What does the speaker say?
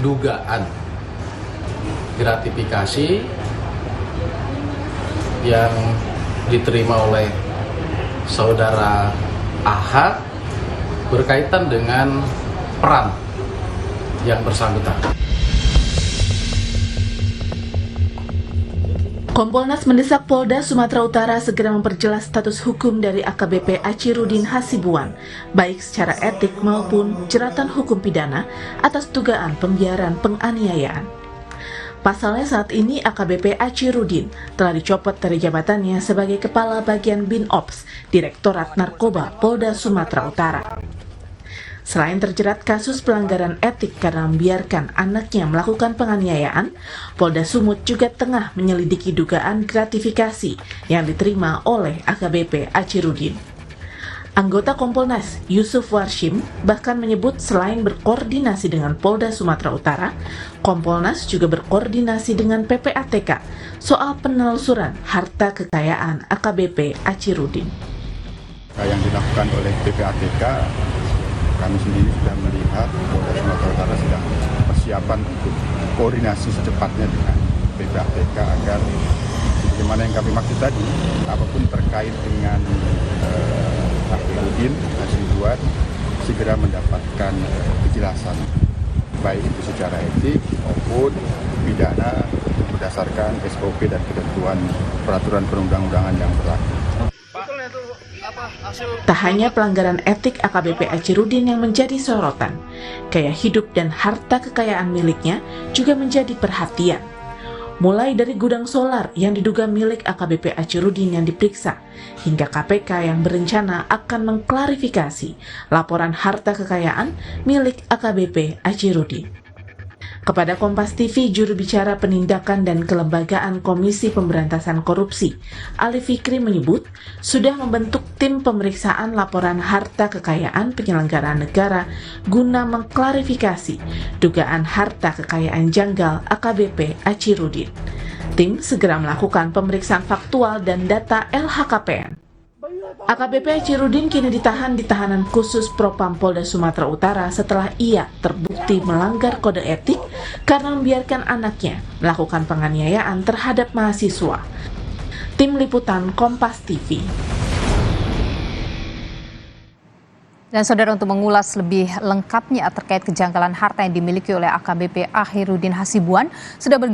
dugaan gratifikasi yang diterima oleh saudara AH berkaitan dengan peran yang bersangkutan. Kompolnas mendesak Polda Sumatera Utara segera memperjelas status hukum dari AKBP Achirudin Hasibuan, baik secara etik maupun jeratan hukum pidana atas dugaan pembiaran penganiayaan. Pasalnya saat ini AKBP Achirudin telah dicopot dari jabatannya sebagai Kepala Bagian Binops, Direktorat Narkoba Polda Sumatera Utara. Selain terjerat kasus pelanggaran etik karena membiarkan anaknya melakukan penganiayaan, Polda Sumut juga tengah menyelidiki dugaan gratifikasi yang diterima oleh AKBP Achirudin. Anggota Kompolnas Yusuf Warshim bahkan menyebut selain berkoordinasi dengan Polda Sumatera Utara, Kompolnas juga berkoordinasi dengan PPATK soal penelusuran harta kekayaan AKBP Achirudin. Yang dilakukan oleh PPATK, kami sendiri sudah melihat Polda Sumatera Utara sedang persiapan untuk koordinasi secepatnya dengan PPATK agar bagaimana yang kami maksud tadi, apapun terkait dengan Achirudin Hasibuan segera mendapatkan kejelasan, baik itu secara etik maupun pidana berdasarkan SOP dan ketentuan peraturan perundang-undangan yang berlaku. Tak hanya pelanggaran etik AKBP Achirudin yang menjadi sorotan, gaya hidup dan harta kekayaan miliknya juga menjadi perhatian. Mulai dari gudang solar yang diduga milik AKBP Achirudin yang diperiksa, hingga KPK yang berencana akan mengklarifikasi laporan harta kekayaan milik AKBP Achirudin. Kepada Kompas TV, juru bicara penindakan dan kelembagaan Komisi Pemberantasan Korupsi, Ali Fikri menyebut sudah membentuk tim pemeriksaan laporan harta kekayaan penyelenggaraan negara guna mengklarifikasi dugaan harta kekayaan janggal AKBP Achirudin. Tim segera melakukan pemeriksaan faktual dan data LHKPN. AKBP Achirudin kini ditahan di tahanan khusus Propam Polda Sumatera Utara setelah ia terbukti melanggar kode etik karena membiarkan anaknya melakukan penganiayaan terhadap mahasiswa. Tim Liputan Kompas TV. Dan saudara, untuk mengulas lebih lengkapnya terkait kejanggalan harta yang dimiliki oleh AKBP Achirudin Hasibuan, sudah